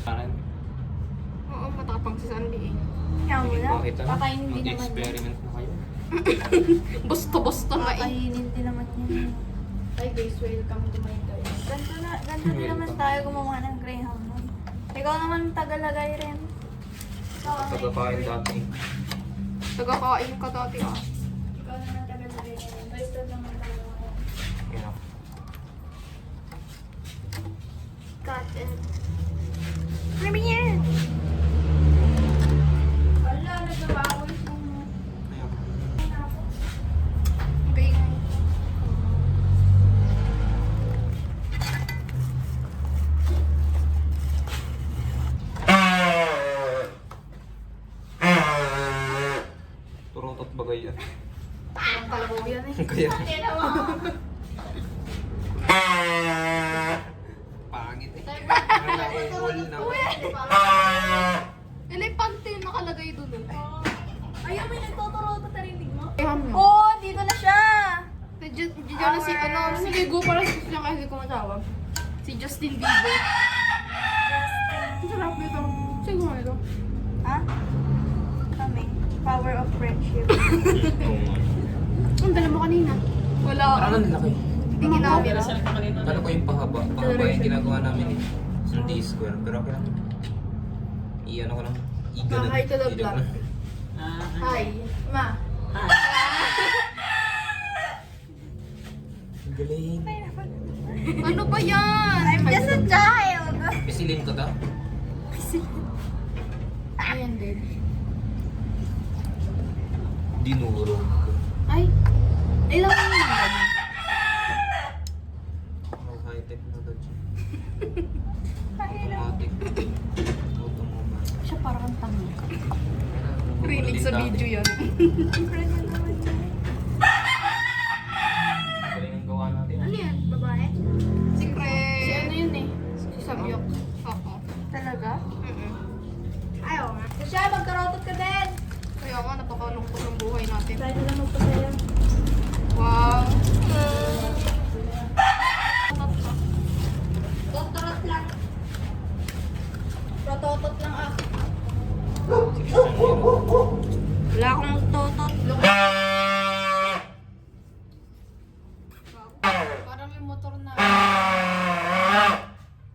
Parang Oo, matapang si Sandy eh. Kaya mo na. Kakainin din naman yan. mag-experiment na kayo. Busto-busto na eh. Kakainin din naman yan. Ay guys, welcome to my toy. Ganto din naman tayo gumawa ng Greyhound nun. Ikaw naman tagalagay rin. Tagakain dati. Tagakain ka dati ah. Ikaw naman tagalagay rin. Basta naman tayo. Kaya Cotton. Premiere! Wala, nagbabawal mo. kaya Okay. turutot bagay yan. Parang kalabaw yan eh. Kaya Kaya mo. pangit eh. Nakukul na. Elepante yung nakalagay dun eh. Ayaw, may nagtuturo ito tarinig mo? Ayun mo. Oo, dito na siya! Diyan na si ano, si Ligo para sa niya kasi ko matawag. Si Justin Bieber. Ang sarap nito. Sige mo ito. Ha? Kami. Power of friendship. Ang dala mo kanina. Wala. Parang ang laki. Tingin namin. Kala ko yung pahaba. Pahaba yung ginagawa namin eh. Yung D-square. Pero okay lang. I-ano ko lang. I-ganun. Hi to the vlog. I-ganun. Hi. Ma. Ang galing. Ano ba yan? I'm just a child! Pisilin ko to. Ayan, babe. Dinuro. Ay. Ilang mo naman. Oh, high-tech na to. Automatic. Automobile. Siya parang ang tanga. Rinig sa video yan. Friend niya naman siya. Galing ang gawa natin. Ano yan? Babae? Secret. Si ano yun eh? Si Samyok. Oo. Talaga? Mm-mm. Ayaw nga. Kasi magkarotot ka din! Kaya nga, napakalungkot ng buhay natin. Try na lang magpasaya. Wow. Totorot lang. Prototot lang ako. Wala akong totot. Parang yung motor na.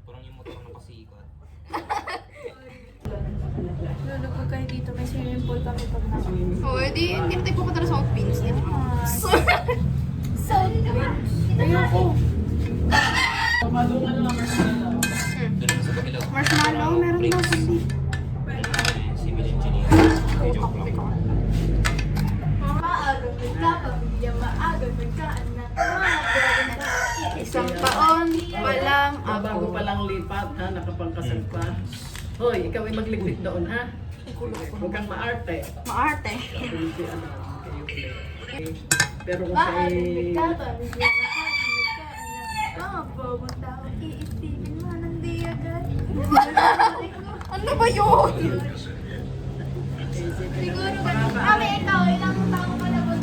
Parang yung motor na pasikat. Lulubog kayo dito. May swimming pool kami pag naka. Oh, edi, hindi na tayo pupunta na sa Outpins. So, Ayoko. Doon sa kabila. Marshmallow, meron daw kasi. Civil engineer. Joke lang. maagang nagkakabigyan, maagang nagkaanak, Isang taon pa lang Bago ako. pa lang lipat, ha? Nakapangkasal pa. Hoy, ikaw ay magligpit doon, ha? Huwag kang maarte. Maarte. Hindi, ano, kayo ulit. Pero kung maagang sa'y... nagkakabigyan, maagang nagkaanak, mga bawang tao, iisipin mo ng di agad. Ano ba yun? Siguro kami ikaw, ilang taong ka na ba?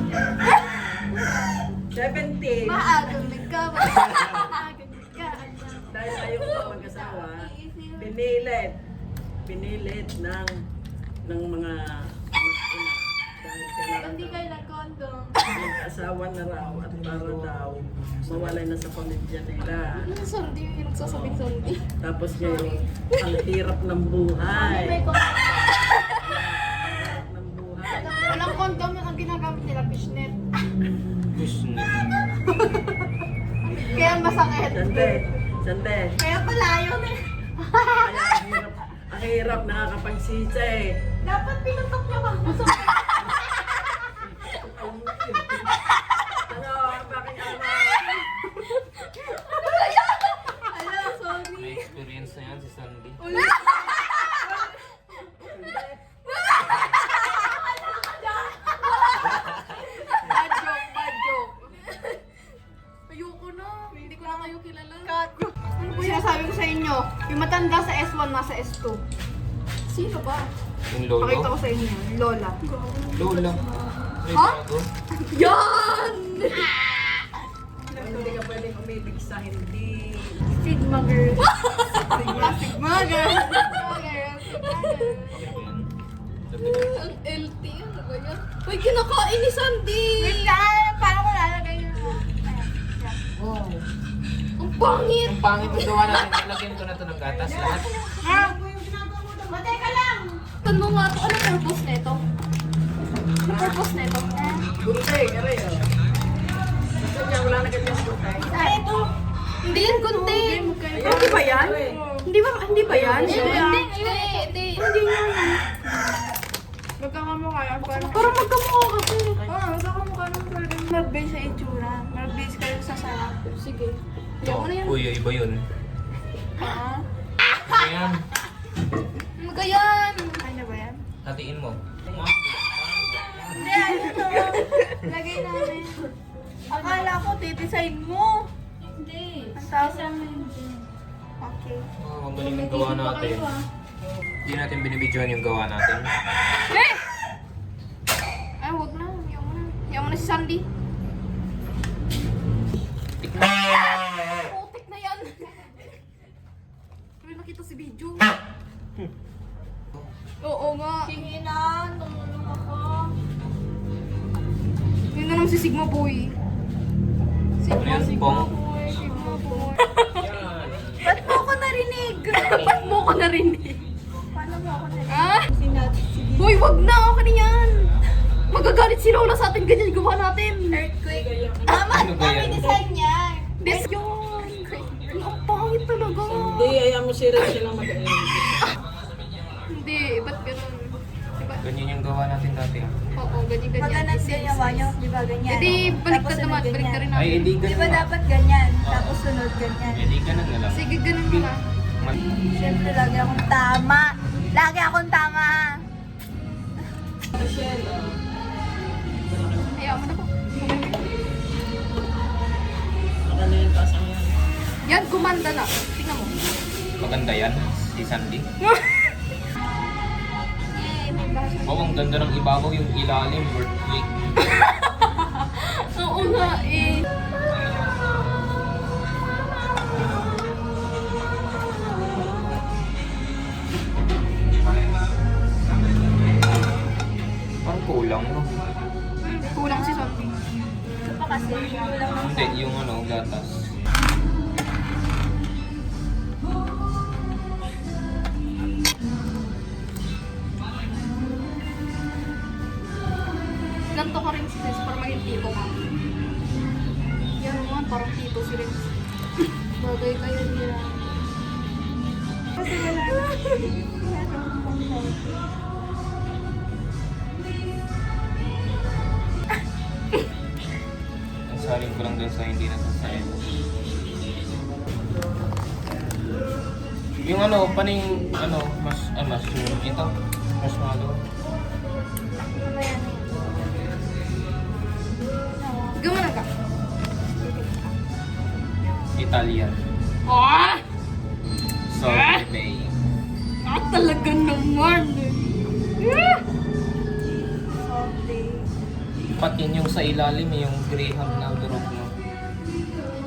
70! Maagang nagkaanak, maagang nagkaanak. Dahil ayaw ko mag-asawa, pinilit ng mga mas-ina. Dahil kailangan Hindi kayo nag-condom. mag-asawa na raw at para daw mawalay na sa pamilya nila. Ano Sandy yung nagsasabing Sandy? Tapos ngayon, ang hirap ng buhay. May condom. Hirap ng buhay. Walang condom yung ang ginagamit nila, fishnet. Kaya masakit. Sande. Kaya pala yun eh. Kaya ang hirap nakakapagsisa eh. Dapat pinutok niyo kang gusto. Ano, bakit ano? Hello, sorry. May experience na yan si Sandy. Bad joke, bad joke. Ayoko na. Hindi ko na kayo kilala. Ano po sinasabi ko sa inyo? Yung matanda sa S1, nasa S2. Sino ba? Yung lolo? Pakita ko sa inyo. Lola. Lola. May Ha? bago? Yan! Hindi ka pwedeng pag-ibig sa hindi. Sigma girl. Sigma, sigma, girl. Sigma girl. Okay ba yan? Dagdagan. Ang LT, ano ba yan? Uy, kinakain ni Sandy! Wait lang, paano ko lalagay yun? Wow. Ang pangit! Ang pangit ang gawa natin. Nalagyan ko na to ng gatas lahat. Teka lang! Tanong nga to, ano purpose nito? Ano purpose nito? Gulay, aray oh. Gusto niya, wala na ganyan gulay. Ito! Hindi yan kunti! Hindi ba yan? Hindi ba yan? Hindi. Hindi yan. Magkakamukha yan. Parang magkamukha kasi. Oo, magkakamukha ng pwede. Mag-base sa itsura. Mag-base kayo sa sarap. Sige. Diyan mo na yan. Uy, iba yun. Ah? Ayan. Ano ka yan? Ano ba yan? Hatiin mo. Hindi, ano to? Lagay namin. Akala ko, titisain mo. Hindi. Ang tawag. Kasama yun dyan. Okay. Oh, ang galing ng gawa natin. Hindi natin binibidyohan yung gawa natin. Eh! Ay, huwag na. Ayaw mo na si Sandy. Putik na yan. May nakita si video. Oo nga. Tinginan, tumulong ako. Yun na naman si Sigma Boy. Ano yan, Pong? Boy, Sigma boy. Yan. Ba't mo ako narinig? Ba't mo ko narinig? Paano mo ako narinig? Ah? Sinabi. Boy, wag na. Okay na yan. Magagalit si Lola sa atin. Ganyan gawa natin. Earthquake. Mama, Ano ba yan? design niya. Des yun. Ang pangit talaga. Hindi, ayaw mo si Rachel lang mag-aayos. Hindi, ba't ganun? Diba? Ganyan yung gawa natin dati. Oo, ganyan-ganyan. Pag ganun ginawa niyo, di ba ganyan? Eh di, baliktad Tapos naman. sunod Baliktad ganyan. rin Ay, namin. edi Di ganun ba na. dapat ganyan? Tapos sunod ganyan. Edi ganun na lang. Sige, ganun mo na. Siyempre, lagi akong tama. Lagi akong tama. Ayaw mo na po. Baka na yung taas ang yan. Yan, gumanda na. Tingnan mo. Maganda yan, si Sandy. Yay, may baso. Oh, ang ganda ng ibabaw, yung ilalim, earthquake. Oo nga eh. Parang kulang, no? Kulang si Sandy. Ito pa kasi, kulang ng Hindi, yung ano, gatas. Ganto ka rin si Sis para maging tipo ka. Yan mo, parang tipo si Sis. Bagay kayo nila. Kasi wala na. Ang saling ko lang dun sa hindi nasasayin. Yung ano, paning, ano, mushroom. Ito, marshmallow. Ano yan? Gumana ka. Italian. Ah! Salty Bay. Ah, talaga naman eh. Ah! Soft Pati yung sa ilalim, yung graham na durog mo.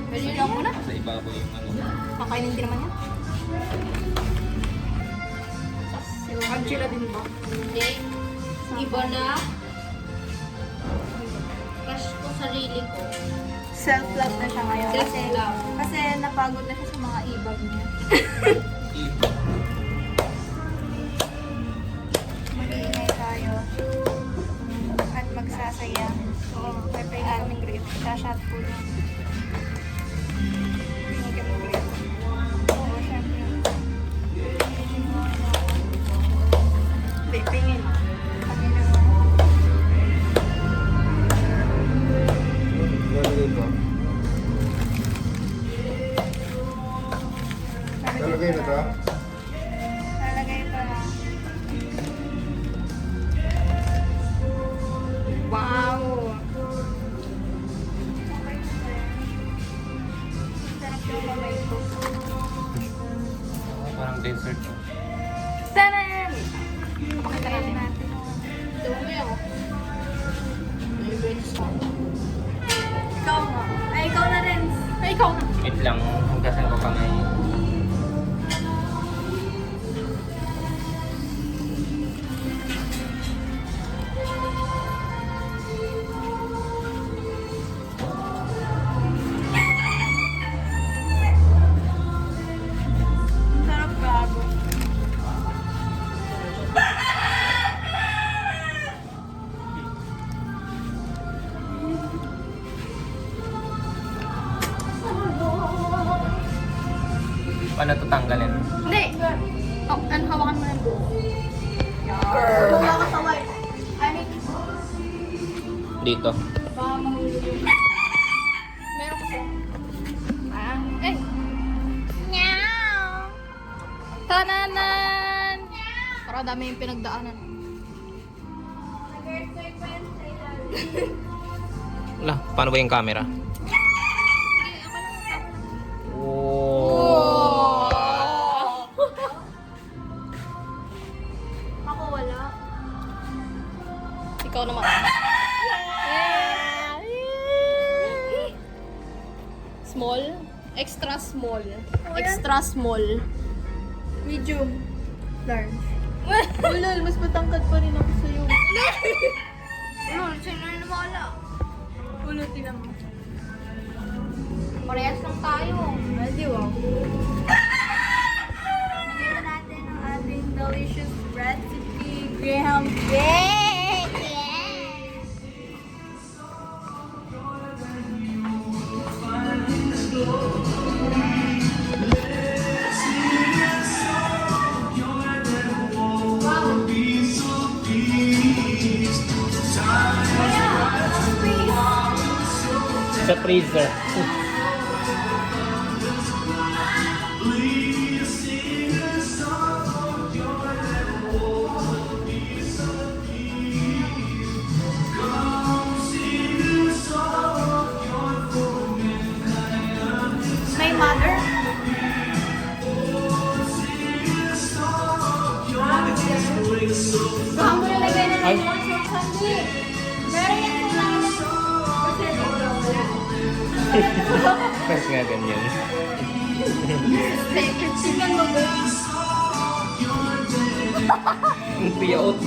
Pwede lang mo na. Sa ibabaw yung ano. Kakainin din naman yan. Angela din ba? Hindi. Iba na. Crush ko sarili ko. Self-love na siya ngayon. Self-love. Kasi napagod na siya sa mga ibag niya. Iba. Mag-iingay tayo. At magsasaya. Oo, may kaming grade. Shashot po lang. Pinigyan kami grade. Oo, syempre. Hindi, pingin. Panginoon. Lalagay na to? Lalagay pa lang. Wow! Sarap yung kamay ko. Parang dessert. Tanan! Pakita natin. Ito mo yun. May bench Ikaw nga. Ay, ikaw na rin. Ay, ikaw na. Wait lang, hanggasan ko kamay. Sarap gago. Paano ito tanggalin? Hindi. Oh, ano, hawakan mo ng buo. Wala ka sa white. I mean, Dito. baka mahulog yung... Meron kasi. Eh! Meow! Tananan! Para dami yung pinagdaanan. Wala, paano ba yung camera? Ako wala. Ikaw naman. Small? Extra small. Extra small. Medium. Large. Ulol, mas matangkad pa rin ako sa'yo. Ulol, sino na wala? Ulol, tilang mo. Parehas lang tayo. Pwede, wow. Nakita natin ang ating delicious recipe. Graham cake! Sa freezer. My mother? Baka mo nalagay na Ay. lang yung short sandi. Meron yan sa namin. Kasi wala. Mas nga ganyan. Tingnan mo ba? Ang piyaot.